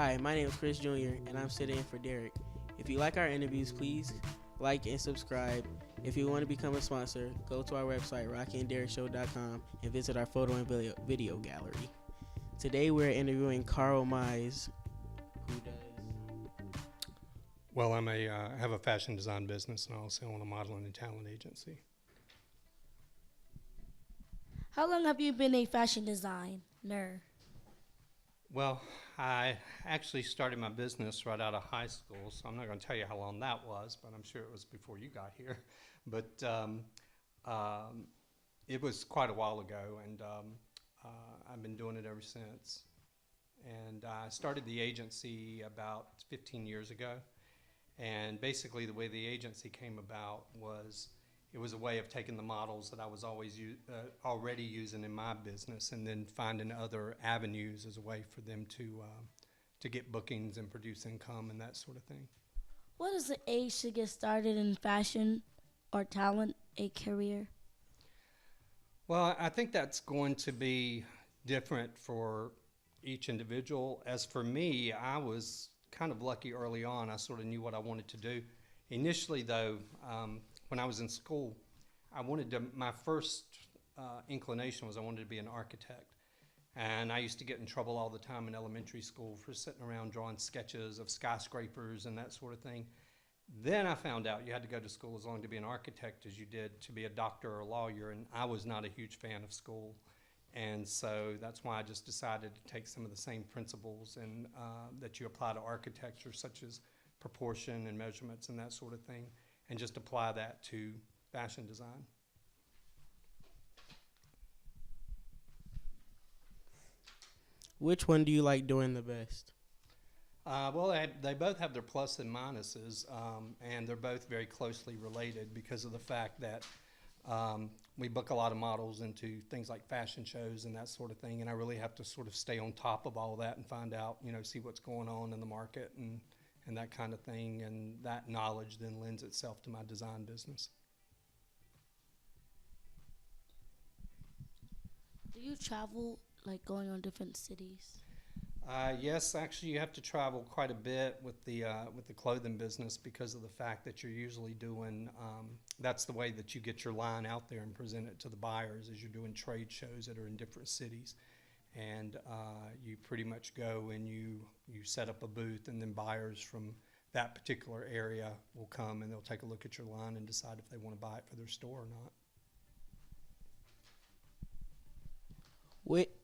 Hi, my name is Chris Jr., and I'm sitting in for Derrick. If you like our interviews, please like and subscribe. If you want to become a sponsor, go to our website, rockyandderrickshow.com, and visit our photo and video gallery. Today we're interviewing Carl Mize, who does... Well, I have a fashion design business, and I also own a modeling and talent agency. How long have you been a fashion designer? Well, I actually started my business right out of high school, so I'm not going to tell you how long that was, but I'm sure it was before you got here. But it was quite a while ago, and I've been doing it ever since. And I started the agency about 15 years ago. And basically the way the agency came about was it was a way of taking the models that I was already using in my business and then finding other avenues as a way for them to get bookings and produce income and that sort of thing. What is the age to get started in fashion or talent, a career? Well, I think that's going to be different for each individual. As for me, I was kind of lucky early on. I sort of knew what I wanted to do. Initially, though, when I was in school, my first inclination was I wanted to be an architect. And I used to get in trouble all the time in elementary school for sitting around drawing sketches of skyscrapers and that sort of thing. Then I found out you had to go to school as long to be an architect as you did to be a doctor or a lawyer, and I was not a huge fan of school. And so that's why I just decided to take some of the same principles and that you apply to architecture, such as proportion and measurements and that sort of thing, and just apply that to fashion design. Which one do you like doing the best? Well, they both have their plus and minuses, and they're both very closely related because of the fact that we book a lot of models into things like fashion shows and that sort of thing, and I really have to sort of stay on top of all that and find out, see what's going on in the market and that kind of thing, and that knowledge then lends itself to my design business. Do you travel, like going on different cities? Yes, actually, you have to travel quite a bit with the clothing business because of the fact that you're usually doing. That's the way that you get your line out there and present it to the buyers, is you're doing trade shows that are in different cities, and you pretty much go and you set up a booth, and then buyers from that particular area will come and they'll take a look at your line and decide if they want to buy it for their store or not.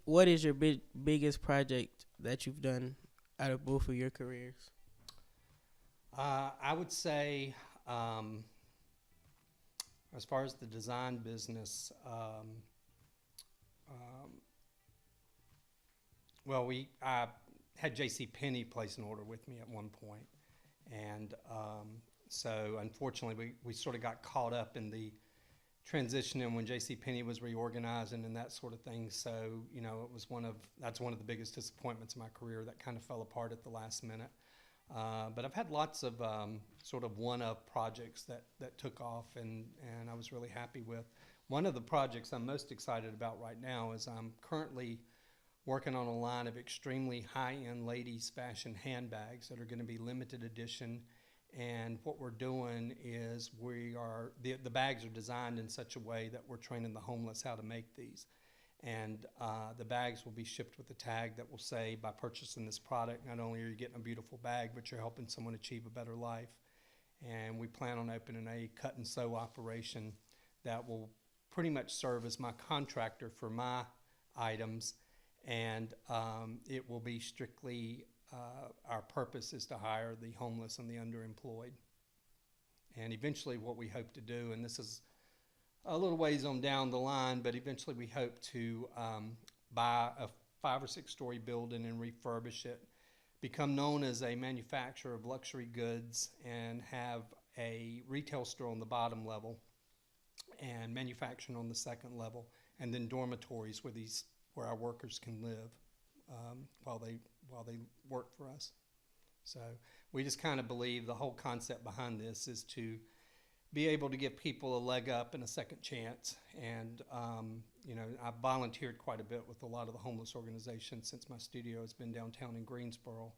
What is your biggest project that you've done out of both of your careers? I would say, as far as the design business, well, I had J.C. Penney place an order with me at one point, and so unfortunately we sort of got caught up in the transition in when J.C. Penney was reorganizing and that sort of thing. So it was that's one of the biggest disappointments in my career that kind of fell apart at the last minute. But I've had lots of sort of one-of projects that took off and I was really happy with. One of the projects I'm most excited about right now is I'm currently working on a line of extremely high-end ladies fashion handbags that are going to be limited edition. And what we're doing is the bags are designed in such a way that we're training the homeless how to make these. And the bags will be shipped with a tag that will say, by purchasing this product, not only are you getting a beautiful bag, but you're helping someone achieve a better life. And we plan on opening a cut and sew operation that will pretty much serve as my contractor for my items. And it will be strictly, our purpose is to hire the homeless and the underemployed. And eventually what we hope to do, and this is a little ways on down the line, but eventually we hope to buy a 5 or 6 story building and refurbish it, become known as a manufacturer of luxury goods, and have a retail store on the bottom level and manufacturing on the second level, and then dormitories where our workers can live while they work for us. So we just kind of believe the whole concept behind this is to be able to give people a leg up and a second chance. And I've volunteered quite a bit with a lot of the homeless organizations since my studio has been downtown in Greensboro.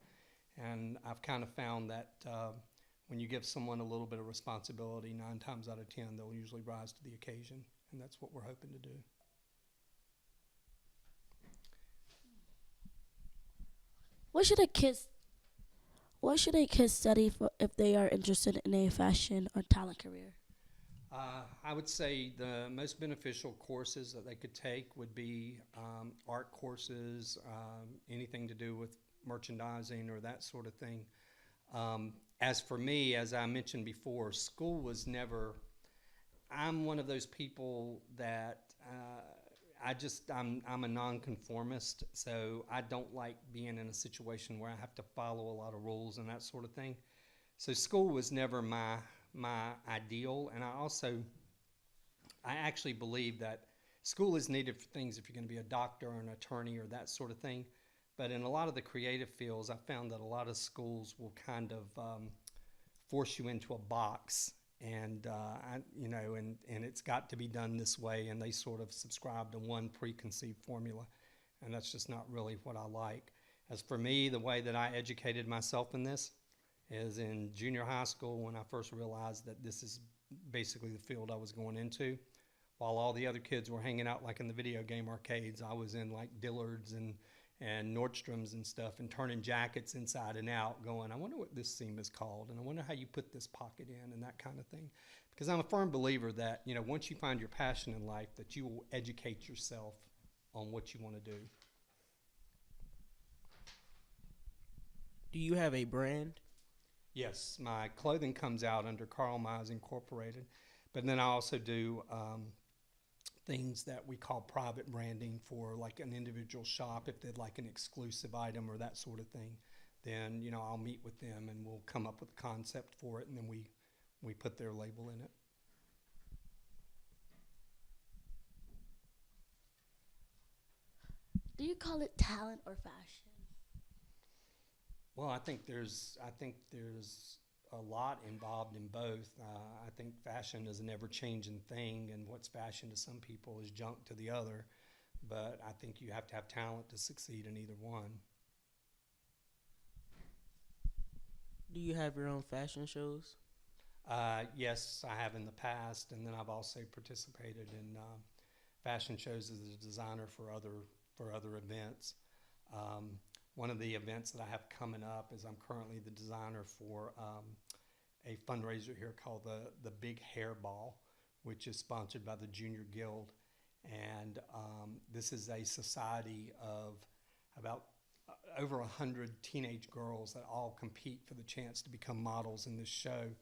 And I've kind of found that when you give someone a little bit of responsibility, 9 times out of 10, they'll usually rise to the occasion, and that's what we're hoping to do. What should a kid study for if they are interested in a fashion or talent career? I would say the most beneficial courses that they could take would be art courses, anything to do with merchandising or that sort of thing. As for me, as I mentioned before, school was never, I'm one of those people that I'm a nonconformist, so I don't like being in a situation where I have to follow a lot of rules and that sort of thing. So school was never my ideal, and I actually believe that school is needed for things if you're going to be a doctor or an attorney or that sort of thing. But in a lot of the creative fields, I found that a lot of schools will kind of force you into a box, and and it's got to be done this way, and they sort of subscribe to one preconceived formula, and that's just not really what I like. As for me, the way that I educated myself in this is in junior high school when I first realized that this is basically the field I was going into. While all the other kids were hanging out like in the video game arcades, I was in like Dillard's and Nordstrom's and stuff and turning jackets inside and out going, I wonder what this seam is called, and I wonder how you put this pocket in and that kind of thing. Because I'm a firm believer that, once you find your passion in life, that you will educate yourself on what you want to do. Do you have a brand? Yes, my clothing comes out under Mize Incorporated, but then I also do things that we call private branding for like an individual shop. If they'd like an exclusive item or that sort of thing, then I'll meet with them and we'll come up with a concept for it, and then we put their label in it. Do you call it talent or fashion? Well, I think there's a lot involved in both. I think fashion is an ever-changing thing, and what's fashion to some people is junk to the other. But I think you have to have talent to succeed in either one. Do you have your own fashion shows? Yes, I have in the past, and then I've also participated in fashion shows as a designer for other events. One of the events that I have coming up is I'm currently the designer for a fundraiser here called the Big Hair Ball, which is sponsored by the Junior Guild. And this is a society of about over 100 teenage girls that all compete for the chance to become models in this show.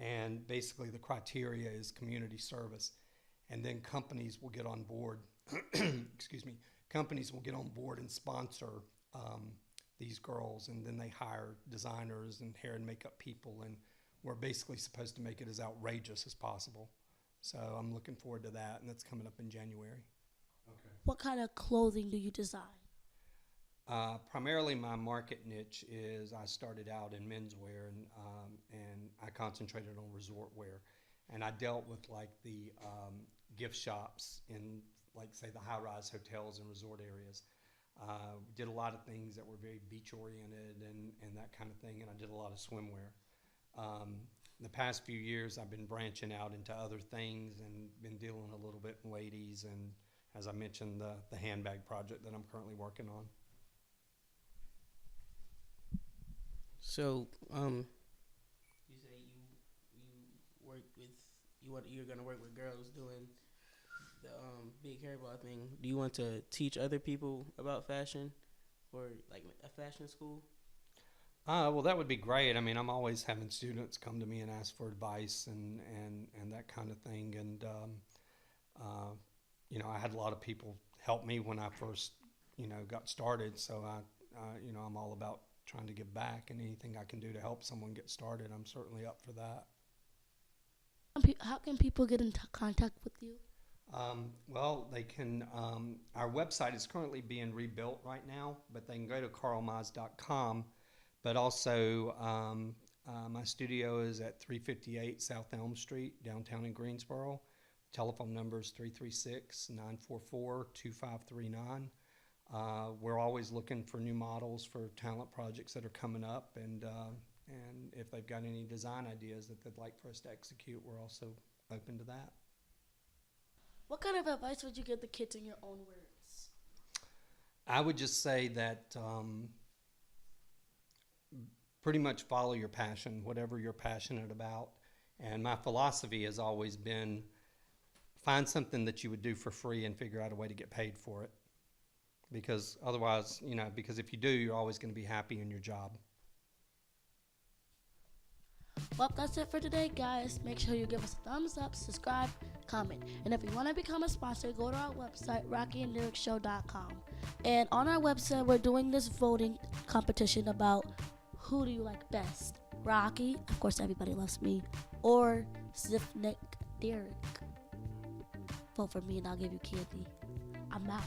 And basically the criteria is community service. And then companies will get on board, excuse me, companies will get on board and sponsor these girls, and then they hire designers and hair and makeup people, and we're basically supposed to make it as outrageous as possible. So I'm looking forward to that, and that's coming up in January. Okay. What kind of clothing do you design? Primarily my market niche is I started out in menswear, and I concentrated on resort wear, and I dealt with like the gift shops in like say the high-rise hotels and resort areas. Did a lot of things that were very beach-oriented and that kind of thing, and I did a lot of swimwear. The past few years, I've been branching out into other things and been dealing a little bit in ladies, and as I mentioned, the handbag project that I'm currently working on. So, you say you work with you're gonna work with girls doing the big hairball thing. Do you want to teach other people about fashion, or like a fashion school? Well, that would be great. I mean, I'm always having students come to me and ask for advice and that kind of thing. And I had a lot of people help me when I first got started. So I'm all about trying to give back, and anything I can do to help someone get started, I'm certainly up for that. How can people get in contact with you? Well, they can, our website is currently being rebuilt right now, but they can go to carlmize.com. But also, my studio is at 358 South Elm Street, downtown in Greensboro. Telephone number is 336-944-2539. We're always looking for new models for talent projects that are coming up, and if they've got any design ideas that they'd like for us to execute, we're also open to that. What kind of advice would you give the kids in your own words? I would just say that pretty much follow your passion, whatever you're passionate about. And my philosophy has always been find something that you would do for free and figure out a way to get paid for it. Because otherwise, because if you do, you're always going to be happy in your job. Well, that's it for today, guys. Make sure you give us a thumbs up, subscribe, comment. And if you want to become a sponsor, go to our website, rockyandderrickshow.com. And on our website, we're doing this voting competition about who do you like best? Rocky, of course everybody loves me, or Stiff-Neck Derrick. Vote for me and I'll give you candy. I'm out.